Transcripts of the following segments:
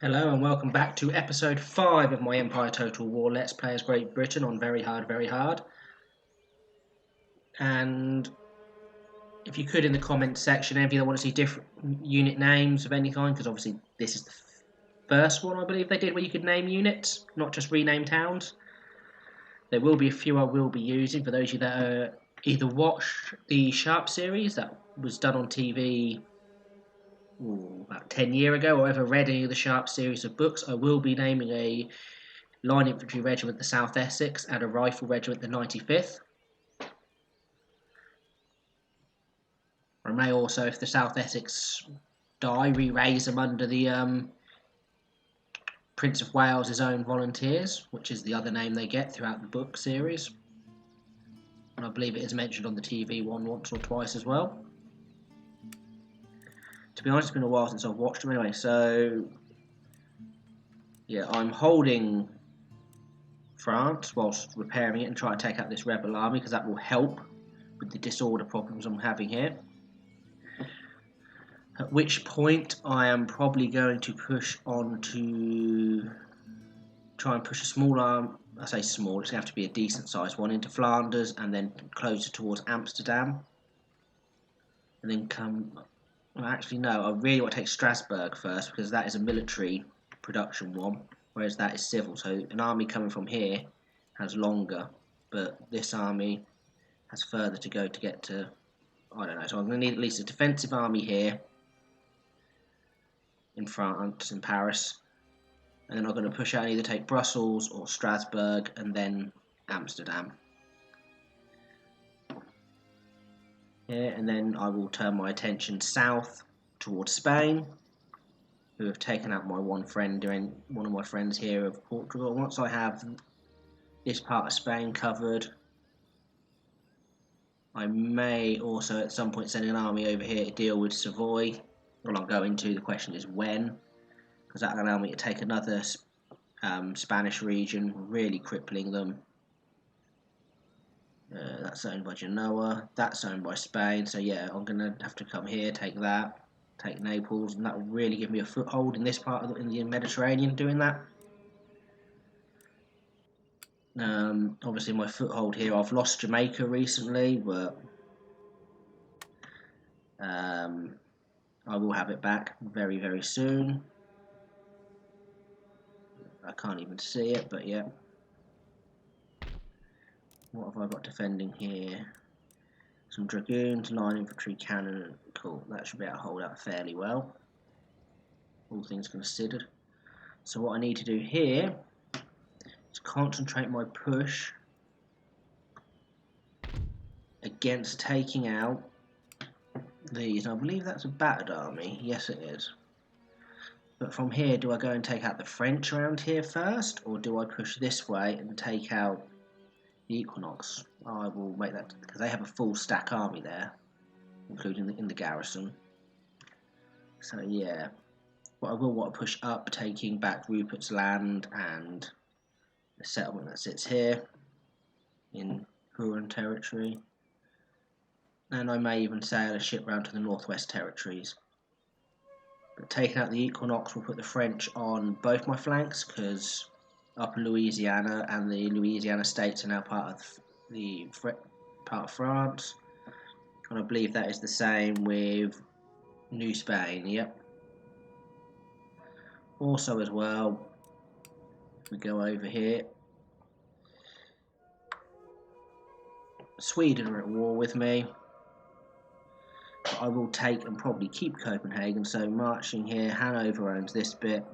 Hello and welcome back to episode 5 of my Empire Total War Let's Play as Great Britain on Very Hard, Very Hard. And if you could in the comments section, if you want to see different unit names of any kind, because obviously this is the first one I believe they did where you could name units, not just rename towns. There will be a few I will be using for those of you that either watched the Sharp series that was done on TV about 10 years ago, or ever read any of the Sharp series of books. I will be naming a Line Infantry Regiment, the South Essex, and a Rifle Regiment, the 95th. I may also, if the South Essex die, re-raise them under the Prince of Wales' own volunteers, which is the other name they get throughout the book series. And I believe it is mentioned on the TV one once or twice as well. To be honest, it's been a while since I've watched them anyway, so yeah, I'm holding France whilst repairing it and trying to take out this rebel army because that will help with the disorder problems I'm having here. At which point I am probably going to push on to try and push a small arm. I say small, it's going to have to be a decent sized one into Flanders and then closer towards Amsterdam. And then well, actually no, I really want to take Strasbourg first because that is a military production one, whereas that is civil. So an army coming from here has longer, but this army has further to go to get to, I don't know, so I'm going to need at least a defensive army here in France, in Paris, and then I'm going to push out and either take Brussels or Strasbourg and then Amsterdam. Yeah, and then I will turn my attention south towards Spain, who have taken out my one of my friends here of Portugal. Once I have this part of Spain covered, I may also at some point send an army over here to deal with Savoy. Well, I'm going to. The question is when, because that will allow me to take another Spanish region, really crippling them. That's owned by Genoa. That's owned by Spain. So yeah, I'm going to have to come here, take that, take Naples, and that will really give me a foothold in this part of in the Mediterranean. Doing that. Obviously, my foothold here. I've lost Jamaica recently, but I will have it back very, very soon. I can't even see it, but yeah. What have I got defending here? Some dragoons, line infantry, cannon. Cool, that should be able to hold out fairly well, all things considered. So what I need to do here is concentrate my push against taking out these. I believe that's a battered army. Yes, it is. But from here, do I go and take out the French around here first, or do I push this way and take out the Equinox? I will make that because they have a full stack army there, including in the garrison. So yeah, but I will want to push up, taking back Rupert's Land and the settlement that sits here in Huron territory. And I may even sail a ship round to the Northwest Territories. But taking out the Equinox will put the French on both my flanks because Upper Louisiana and the Louisiana states are now part of France, and I believe that is the same with New Spain. Yep. Also, as well, if we go over here, Sweden are at war with me. But I will take and probably keep Copenhagen. So marching here, Hanover owns this bit.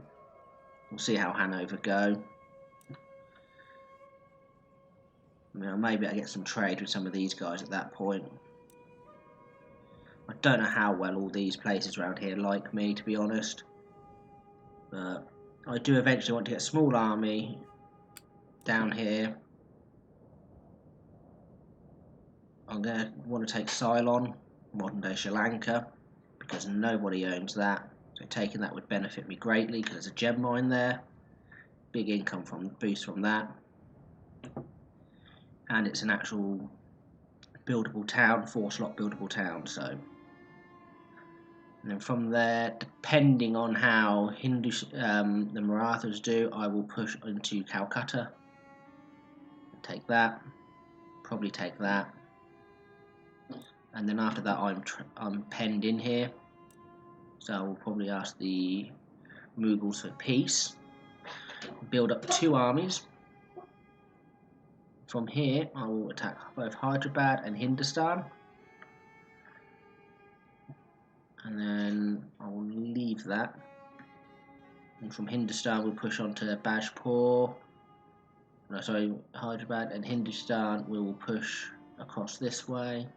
We'll see how Hanover go. I mean, maybe I get some trade with some of these guys at that point. I don't know how well all these places around here like me, to be honest. But I do eventually want to get a small army down here. I'm going to want to take Ceylon, modern day Sri Lanka, because nobody owns that. So taking that would benefit me greatly because there's a gem mine there. Big income boost from that. And it's an actual buildable town, 4-slot buildable town, so And then from there, depending on how the Marathas do, I will push into Calcutta. Take that. Probably take that. And then after that, I'm penned in here. So I will probably ask the Mughals for peace. Build up 2 armies. From here, I will attack both Hyderabad and Hindustan. And then I will leave that. And from Hindustan, we'll push on to Bajpur. No, sorry, Hyderabad and Hindustan, we will push across this way.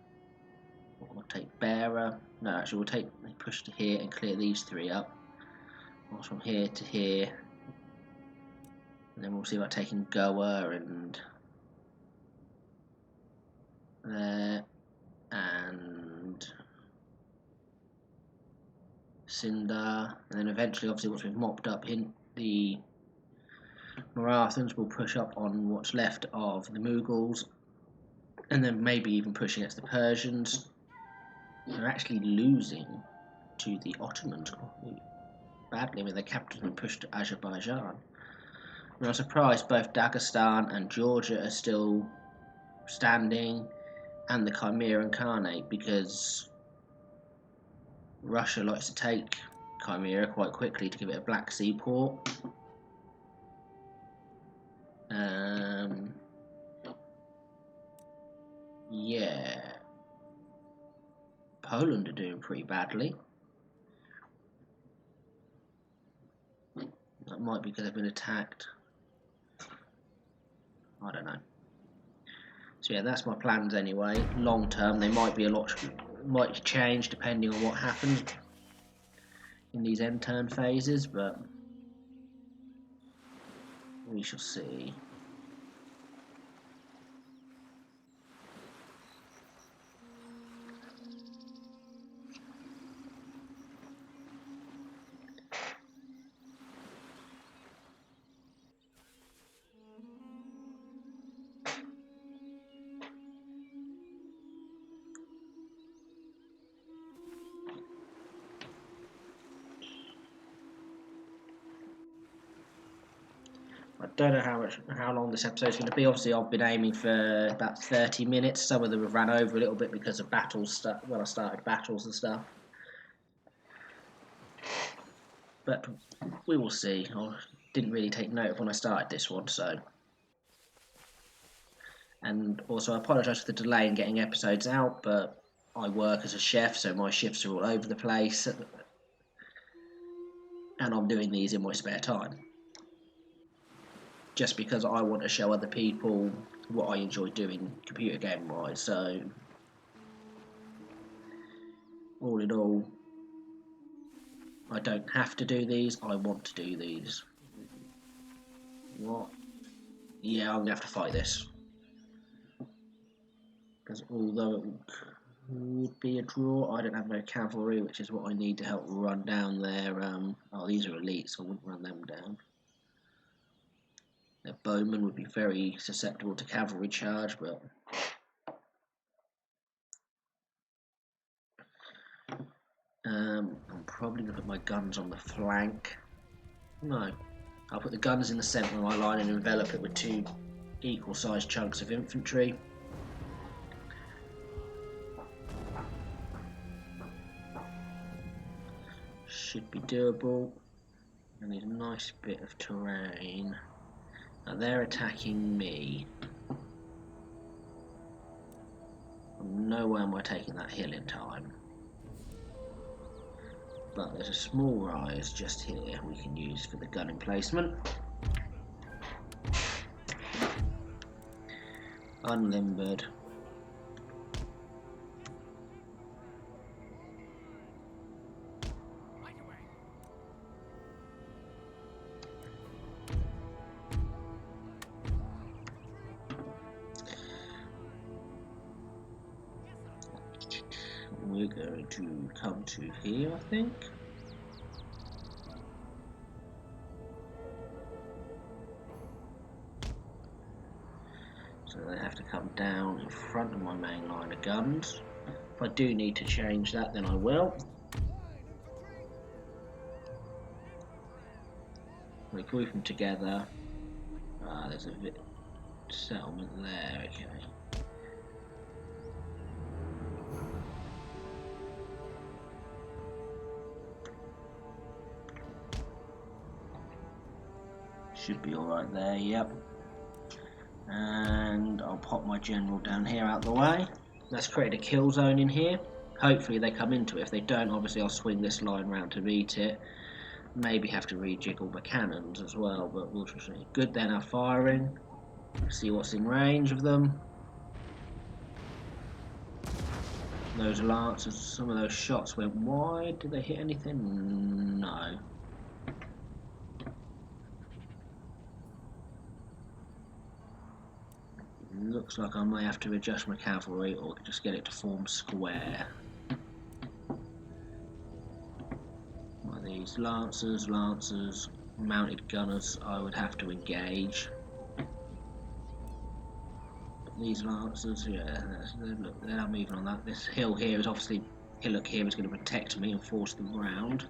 We'll take Beira. No, actually, we'll push to here and clear these 3 up. Whilst from here to here. And then we'll see about taking Goa and there and Sindar, and then eventually, obviously, once we've mopped up in the Marathans, we'll push up on what's left of the Mughals, and then maybe even push against the Persians. They're actually losing to the Ottomans badly. I mean, their capital's been pushed to Azerbaijan. And I'm surprised both Dagestan and Georgia are still standing, and the Crimean Khanate, because Russia likes to take Crimea quite quickly to give it a Black Sea port. Yeah. Poland are doing pretty badly. That might be because they've been attacked. I don't know. So yeah, that's my plans anyway. Long term, they might be might change depending on what happens in these end turn phases, but we shall see. I don't know how long this episode's going to be. Obviously, I've been aiming for about 30 minutes. Some of them have ran over a little bit because of battles when I started battles and stuff. But we will see. I didn't really take note of when I started this one, so. And also, I apologise for the delay in getting episodes out, but I work as a chef, so my shifts are all over the place. And I'm doing these in my spare time. Just because I want to show other people what I enjoy doing computer game wise. So all in all, I don't have to do these, I want to do these. What? Yeah, I'm gonna have to fight this. Because although it would be a draw, I don't have no cavalry, which is what I need to help run down their oh, these are elites, so I wouldn't run them down. Their bowmen would be very susceptible to cavalry charge, but I'm probably going to put my guns on the flank. No, I'll put the guns in the centre of my line and envelop it with 2 equal-sized chunks of infantry. Should be doable. I need a nice bit of terrain. Now they're attacking me. No way am I taking that hill in time. But there's a small rise just here we can use for the gun emplacement. Unlimbered. We're going to come to here, I think. So they have to come down in front of my main line of guns. If I do need to change that, then I will. We group them together. There's a settlement there, okay. Should be alright there, yep. And I'll pop my general down here out the way. Let's create a kill zone in here. Hopefully they come into it. If they don't, obviously I'll swing this line round to beat it. Maybe have to rejiggle the cannons as well, but we'll just see. Good, they're now firing. See what's in range of them. Those lancers, some of those shots went wide. Did they hit anything? No. Looks like I may have to adjust my cavalry or just get it to form square. These lancers, mounted gunners I would have to engage. But these lancers, yeah, look, they're moving on that. This hill here is obviously, hillock here is going to protect me and force them round.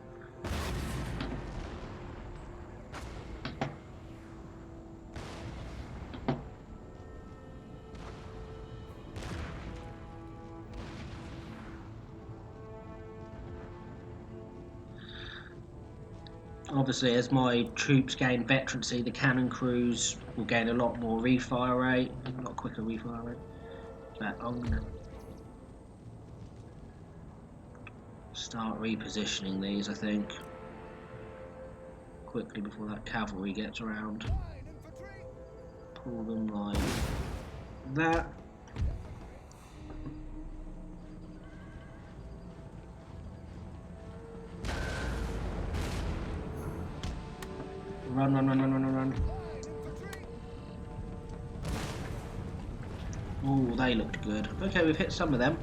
Obviously, as my troops gain veterancy, the cannon crews will gain a lot more refire rate, a lot quicker refire rate. But I'm going to start repositioning these, I think, quickly before that cavalry gets around. Pull them like that. Run. Oh, they looked good. Okay, we've hit some of them.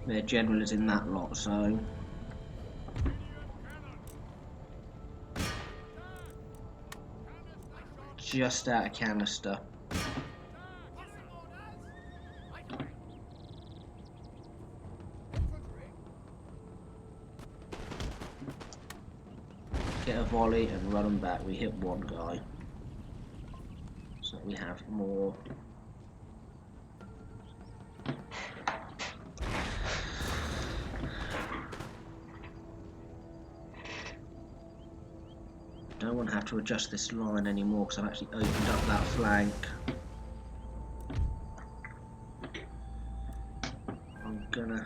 Their general is in that lot, so... Just out of canister. Get a volley and run them back. We hit one guy, so we have more. Don't want to have to adjust this line anymore because I've actually opened up that flank. I'm gonna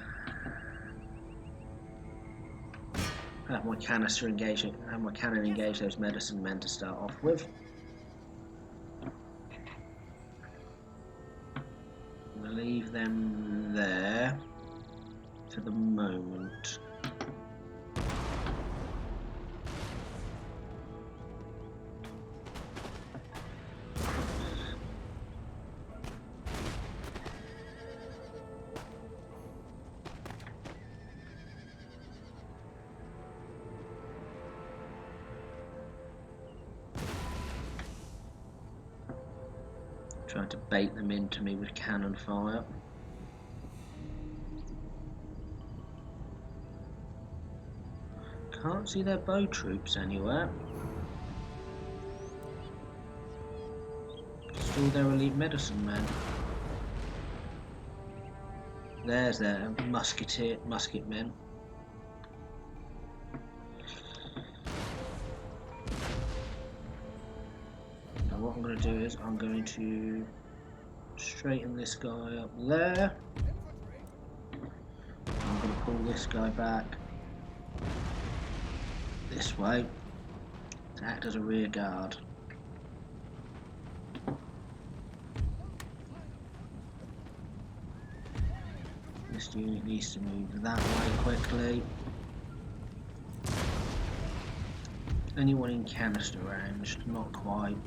have my canister engage it, have my cannon engage those medicine men to start off with. I'm going to leave them there for the moment. Trying to bait them into me with cannon fire. Can't see their bow troops anywhere. Still their elite medicine men. There's their musket men. What I'm going to do is I'm going to straighten this guy up there. I'm going to pull this guy back this way to act as a rear guard. This unit needs to move that way quickly. Anyone in canister range? Not quite.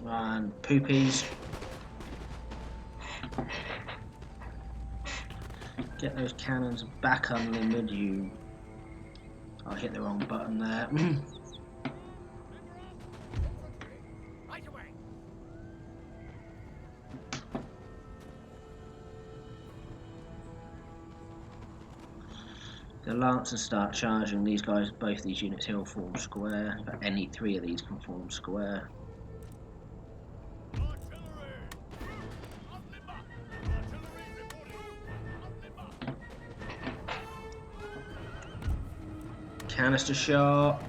And poopies. Get those cannons back unlimbered, you. I hit the wrong button there. The Lancers start charging. These guys, both these units here will form square, but any three of these can form square. Canister shot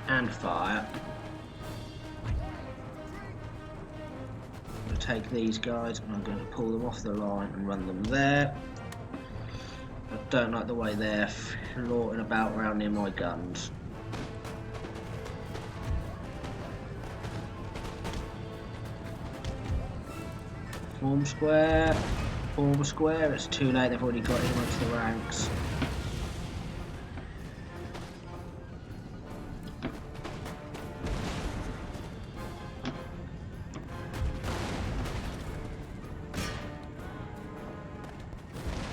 and fire. I'm going to take these guys and I'm going to pull them off the line and run them there. I don't like the way they're flaunting about around near my guns. Form square, form a square. It's too late, they've already got in amongst the ranks.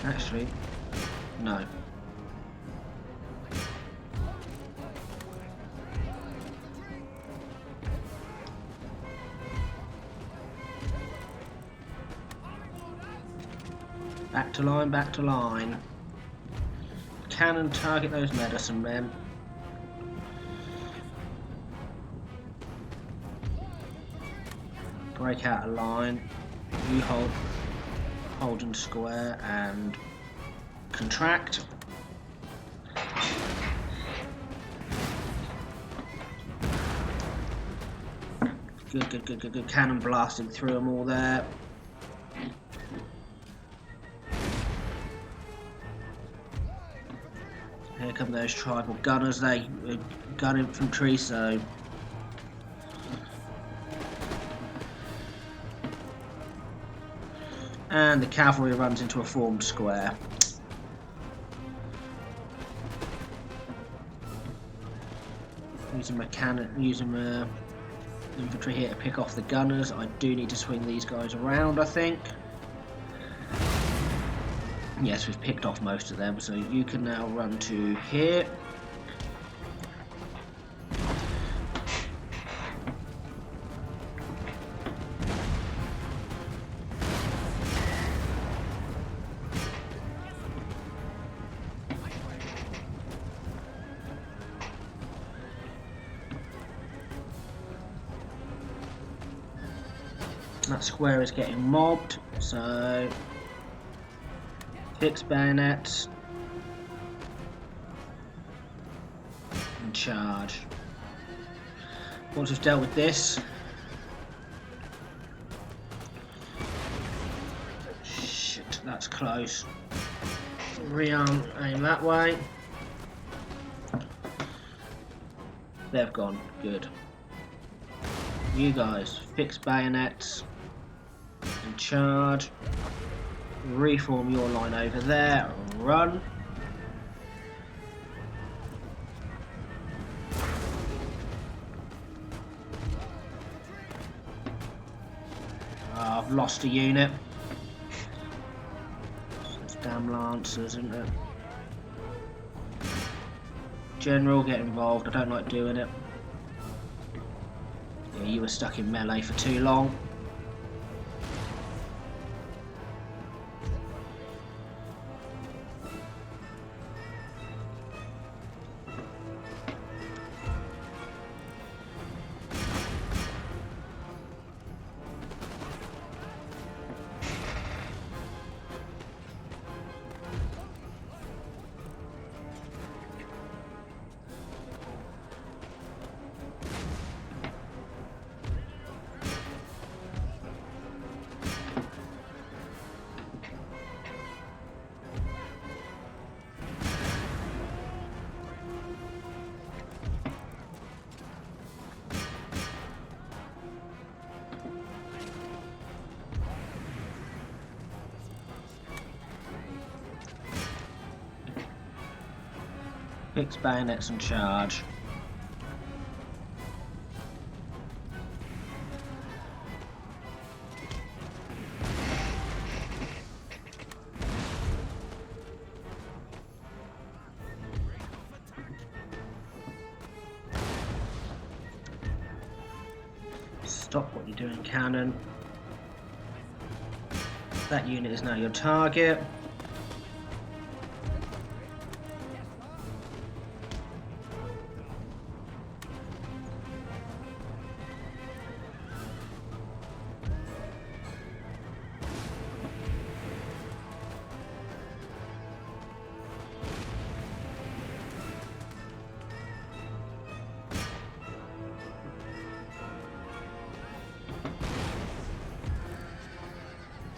Actually, no. Back to line, back to line. Cannon, target those medicine men. Break out a line. You hold in square and contract. Good. Cannon blasting through them all there. Here come those tribal gunners. They gun infantry, so and the cavalry runs into a formed square. Using my cannon, using my infantry here to pick off the gunners. I do need to swing these guys around, I think. Yes, we've picked off most of them, so you can now run to here. That square is getting mobbed, so fix bayonets and charge. Once we've dealt with this, shit, that's close. Rearm, aim that way. They've gone, good. You guys, fix bayonets and charge. Reform your line over there and run. I've lost a unit. Those damn Lancers, isn't it? General, get involved. I don't like doing it. Yeah, you were stuck in melee for too long. Fix bayonets and charge. Stop what you're doing, cannon. That unit is now your target.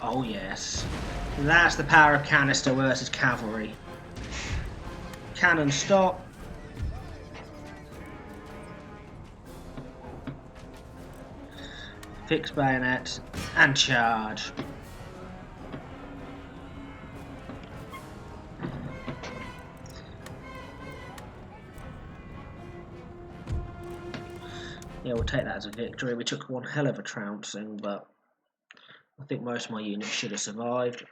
Oh yes. That's the power of canister versus cavalry. Cannon stop. Fix bayonet and charge. Yeah, we'll take that as a victory. We took one hell of a trouncing, but I think most of my units should have survived.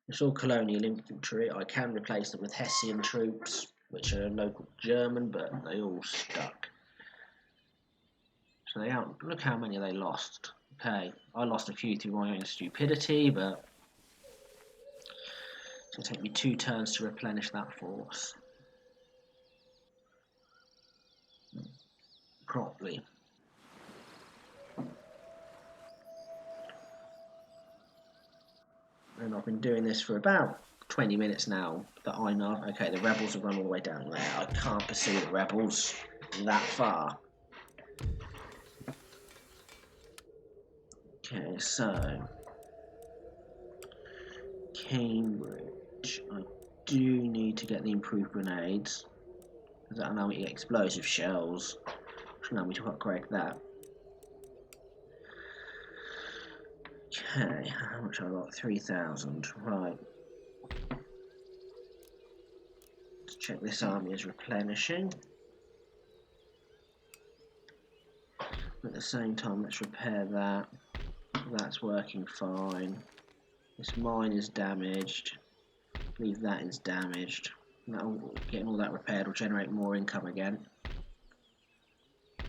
It's all colonial infantry. I can replace them with Hessian troops, which are local German, but they all stuck. So they out. Look how many they lost. Okay, I lost a few through my own stupidity, but it's going to take me 2 turns to replenish that force properly. And I've been doing this for about 20 minutes now that I know. Okay, the rebels have run all the way down there. I can't pursue the rebels that far. Okay, so Cambridge. I do need to get the improved grenades, because that'll allow me to get explosive shells, which will allow me to upgrade that. Okay, how much I got? 3,000. Right. Let's check this army is replenishing. At the same time, let's repair that. That's working fine. This mine is damaged. I believe that is damaged. Getting all that repaired will generate more income again.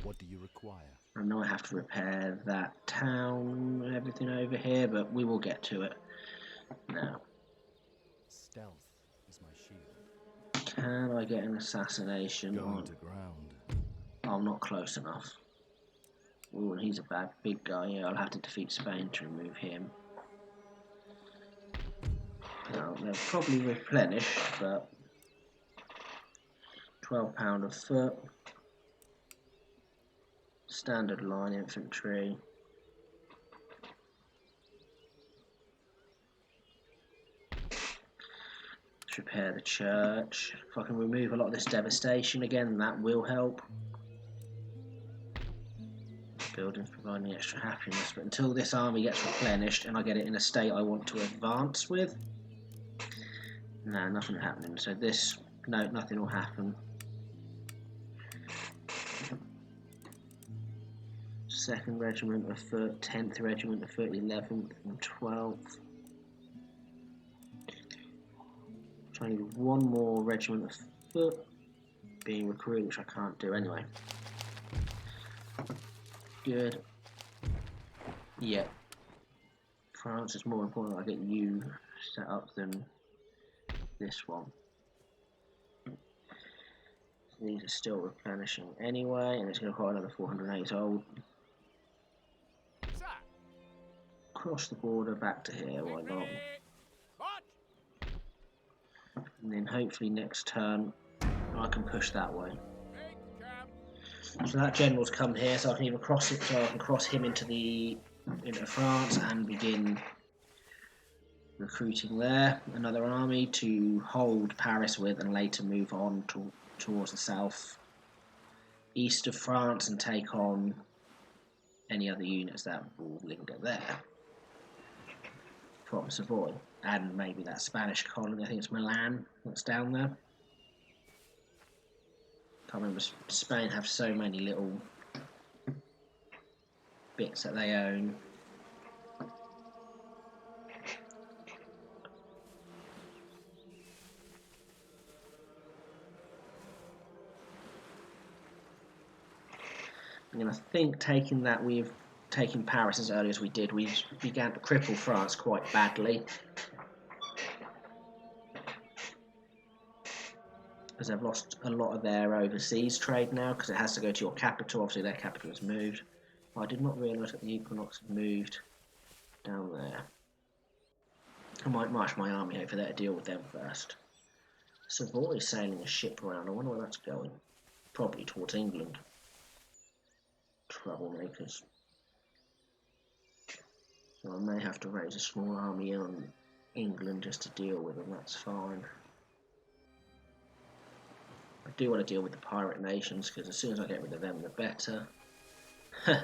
What do you require? I know I have to repair that town and everything over here, but we will get to it now. Stealth is my shield. Can I get an assassination Going on? to ground. Oh, not close enough. Oh, and he's a big guy. Yeah, I'll have to defeat Spain to remove him. Now, they'll probably replenish, but £12 a foot. Standard line infantry. Let's repair the church. If I can remove a lot of this devastation again, that will help. Buildings providing extra happiness, but until this army gets replenished and I get it in a state I want to advance with, no, nothing happening. So this, no, nothing will happen. 2nd Regiment of Foot, 10th Regiment of Foot, 11th and 12th. Trying to get one more Regiment of Foot being recruited, which I can't do anyway. Good. Yeah. France is more important that I get you set up than this one. These are still replenishing anyway, and it's going to require another 408. So I'll cross the border back to here, why not? And then hopefully next turn I can push that way. So that general's come here, so I can even cross it, so I can cross him into France and begin recruiting there. Another army to hold Paris with, and later move on towards the south east of France and take on any other units that will linger there from Savoy, and maybe that Spanish colony. I think it's Milan that's down there. Can't remember. Spain have so many little bits that they own. And I think taking that, we've taken Paris as early as we did, we began to cripple France quite badly. Because they've lost a lot of their overseas trade now, because it has to go to your capital. Obviously their capital has moved. I did not realise that the Equinox had moved down there. I might march my army over there to deal with them first. Savoy is sailing a ship around. I wonder where that's going. Probably towards England. Troublemakers. So I may have to raise a small army on England just to deal with them, that's fine. I do want to deal with the pirate nations because as soon as I get rid of them the better.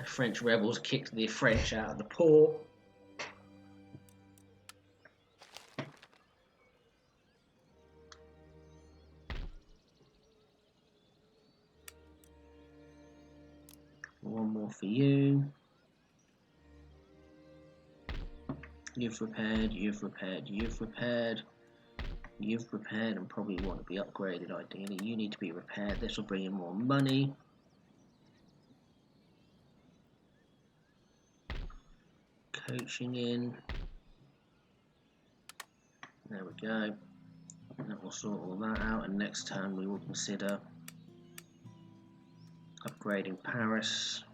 French rebels kicked the French out of the port. One more for you. You've repaired, you've repaired, you've repaired, you've repaired, and probably want to be upgraded ideally. You need to be repaired. This will bring in more money. Coaching in. There we go. That will sort all that out, and next turn we will consider upgrading Paris.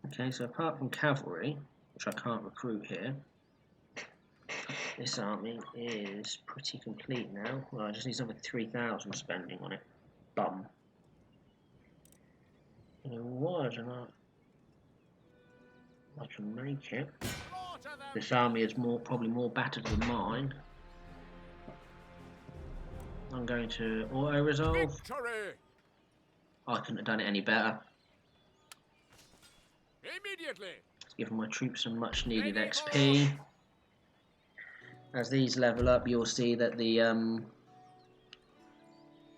Okay, so apart from cavalry, which I can't recruit here, this army is pretty complete now. Well, I just need something 3,000 spending on it. Bum. You know what? I can make it. This army is probably more battered than mine. I'm going to auto resolve. I couldn't have done it any better. Immediately. It's given my troops some much needed XP. As these level up, you'll see that the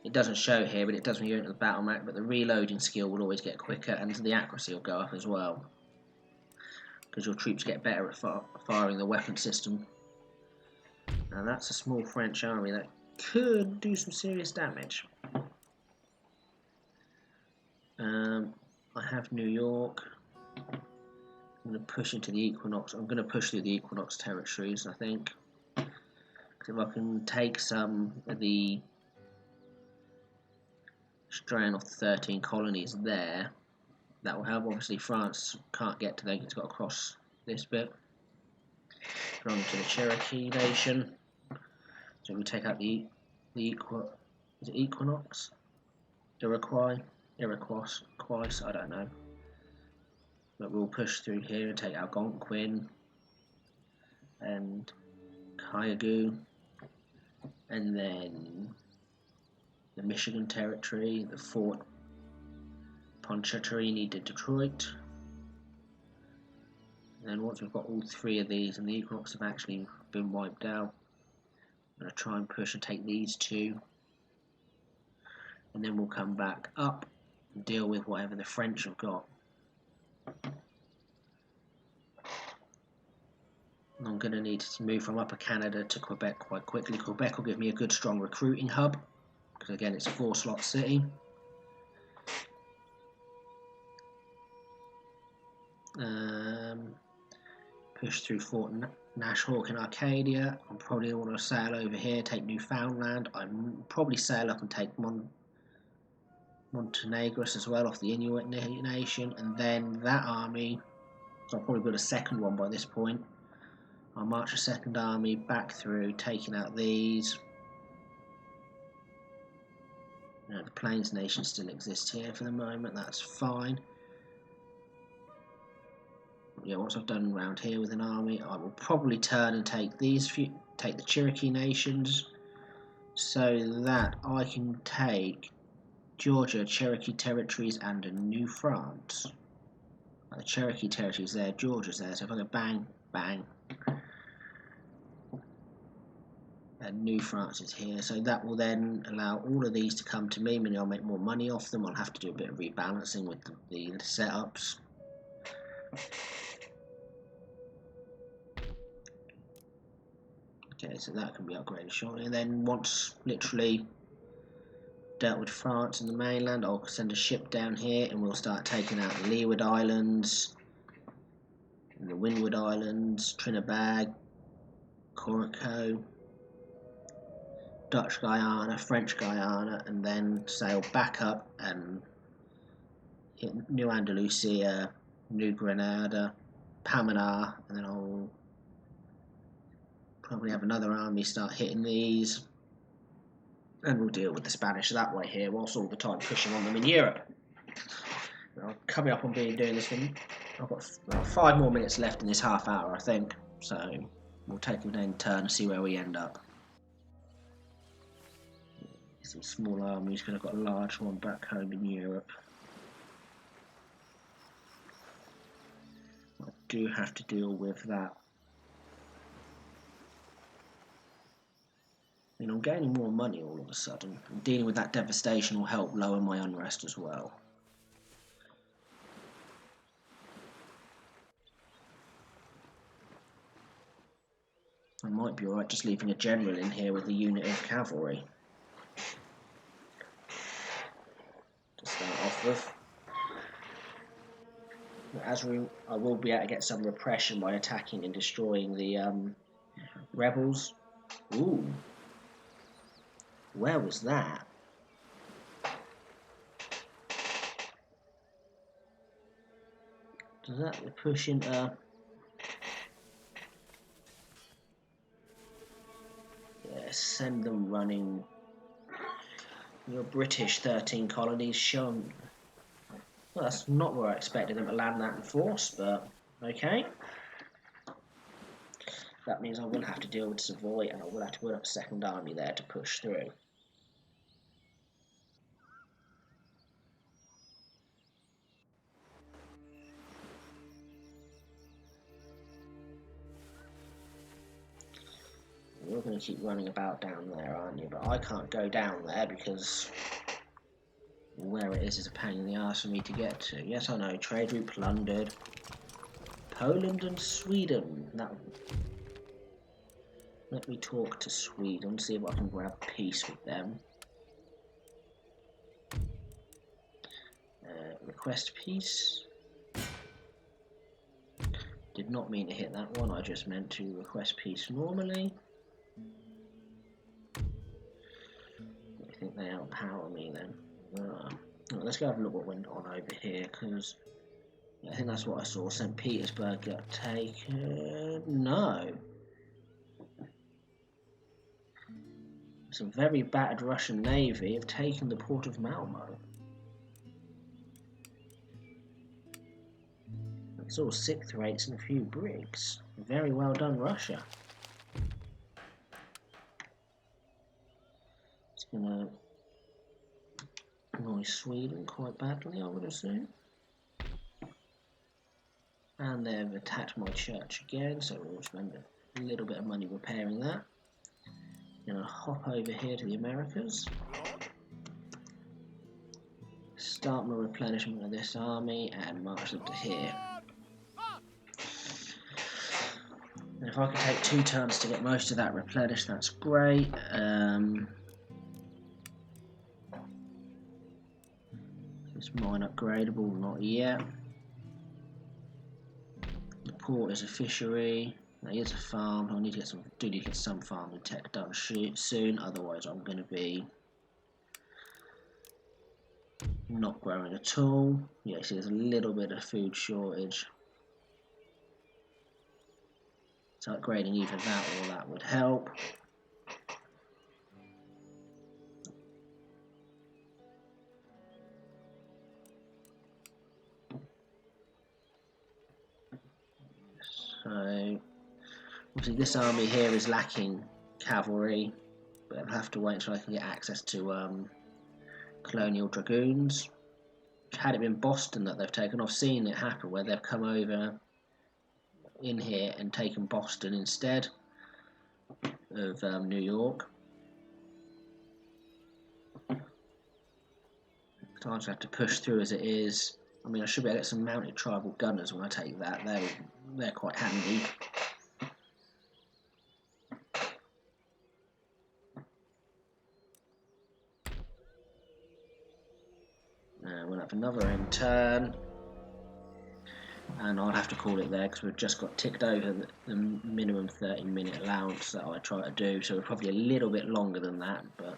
it doesn't show here, but it does when you go into the battle map. But the reloading skill will always get quicker, and the accuracy will go up as well, because your troops get better at firing the weapon system. Now that's a small French army that could do some serious damage. I have New York. I'm going to push into the Equinox. I'm going to push through the Equinox territories, I think. Because if I can take some of the strain off the 13 colonies there, that will help. Obviously France can't get to them, it's got to cross this bit. Belong to the Cherokee nation. So we take out the is it Equinox? Iroquois, I don't know. But we'll push through here and take Algonquin and Cayuga, and then the Michigan Territory, the Fort Pontchartrain to Detroit. And then once we've got all three of these and the Equinox have actually been wiped out, I'm going to try and push and take these two, and then we'll come back up and deal with whatever the French have got. I'm going to need to move from Upper Canada to Quebec quite quickly. Quebec will give me a good strong recruiting hub, because again it's a 4-slot city. Push through Fort Nashhawk in Arcadia. I'm probably going to sail over here, take Newfoundland. I'll probably sail up and take Montenegro as well off the Inuit nation, and then that army, so I'll probably build a second one by this point. I'll march a second army back through, taking out these. You know, the Plains nation still exists here for the moment, that's fine. Yeah, once I've done around here with an army, I will probably turn and take these take the Cherokee nations, so that I can take Georgia, Cherokee territories, and a New France. The Cherokee territories there, Georgia's there, so if I go bang, bang, and New France is here, so that will then allow all of these to come to me, meaning I'll make more money off them. I'll have to do a bit of rebalancing with the setups. Okay, so that can be upgraded shortly, and then once literally dealt with France and the mainland, I'll send a ship down here and we'll start taking out the Leeward Islands, and the Windward Islands, Trinidad, Curaçao, Dutch Guiana, French Guiana, and then sail back up and hit New Andalusia, New Granada, Palmanar, and then I'll probably have another army start hitting these, and we'll deal with the Spanish that way here, whilst all the time pushing on them in Europe. Now, coming up on doing this one, I've got about 5 more minutes left in this half hour, I think, so we'll take it in turn and see where we end up. Some small armies because I've got a large one back home in Europe. I do have to deal with that. And I'm gaining more money all of a sudden, and dealing with that devastation will help lower my unrest as well. I might be alright just leaving a general in here with a unit of cavalry to start off with. I will be able to get some repression by attacking and destroying the rebels. Ooh, where was that? Does that push into? Yeah, send them running. Your British 13 colonies shown. Well, that's not where I expected them to land that in force, but okay. That means I will have to deal with Savoy, and I will have to put up a second army there to push through. You're going to keep running about down there, aren't you? But I can't go down there because where it is a pain in the arse for me to get to. Yes, I know, trade route plundered. Poland and Sweden. Let me talk to Sweden, see if I can grab peace with them. Request peace. Did not mean to hit that one, I just meant to request peace normally. I think they outpower me then. Let's go have a look what went on over here, because I think that's what I saw. St. Petersburg got taken. No. Some very battered Russian navy have taken the port of Malmo. It's all 6th rates and a few brigs. Very well done, Russia. It's gonna annoy Sweden quite badly, I would assume. And they've attacked my church again, so we'll spend a little bit of money repairing that. Gonna hop over here to the Americas. Start my replenishment of this army and march them to here. And if I can take 2 turns to get most of that replenished, that's great. Is mine upgradable? Not yet. The port is a fishery. Here's a farm. I need to get some farming tech done soon. Otherwise, I'm going to be not growing at all. Yeah, see, there's a little bit of food shortage. So upgrading either that or that would help. So obviously this army here is lacking cavalry, but I'll have to wait until I can get access to colonial dragoons. Had it been Boston that they've taken, I've seen it happen where they've come over in here and taken Boston instead of New York. So I just have to push through as it is. I mean, I should be able to get some mounted tribal gunners when I take that. They're quite handy. We'll have another end turn. And I'll have to call it there because we've just got ticked over the minimum 30-minute allowance that I try to do, so we're probably a little bit longer than that, but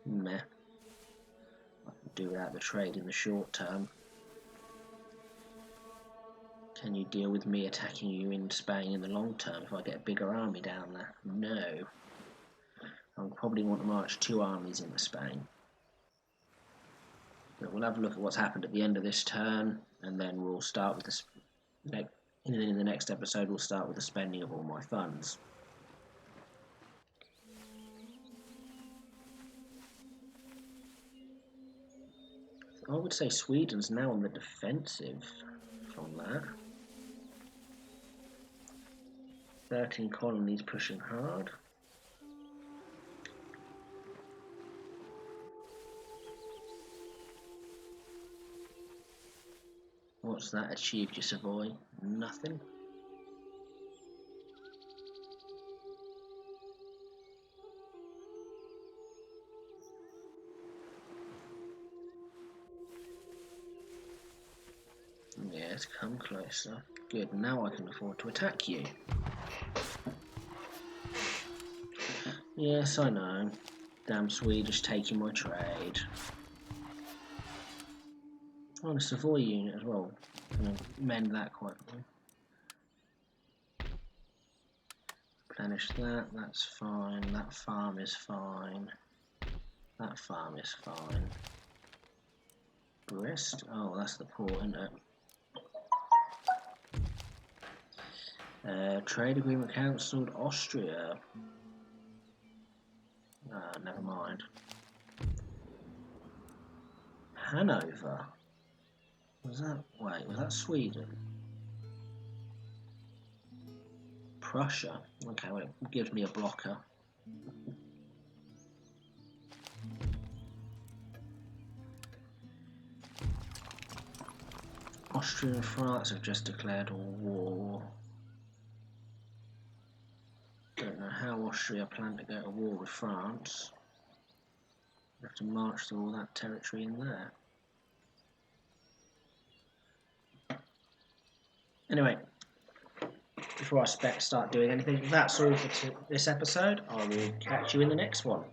meh. I can do without the trade in the short term. Can you deal with me attacking you in Spain in the long term if I get a bigger army down there? No. I'll probably want to march 2 armies into Spain. But we'll have a look at what's happened at the end of this turn, and then we'll start with in the next episode we'll start with the spending of all my funds. I would say Sweden's now on the defensive from that. 13 colonies pushing hard. What's that achieved, you Savoy? Nothing. Yes, come closer. Good, now I can afford to attack you. Yes, I know. Damn Swedish taking my trade. Oh, the Savoy unit as well. Gonna mend that quite well. Replenish that, that's fine. That farm is fine. That farm is fine. Brest? Oh, that's the port, isn't it? Trade agreement cancelled. Austria. Never mind. Hanover. Was that Sweden? Prussia. Okay, well, it gives me a blocker. Austria and France have just declared war. Don't know how Austria plan to go to war with France. We have to march through all that territory in there. Anyway, before I start doing anything, that's all for this episode. I will catch you in the next one.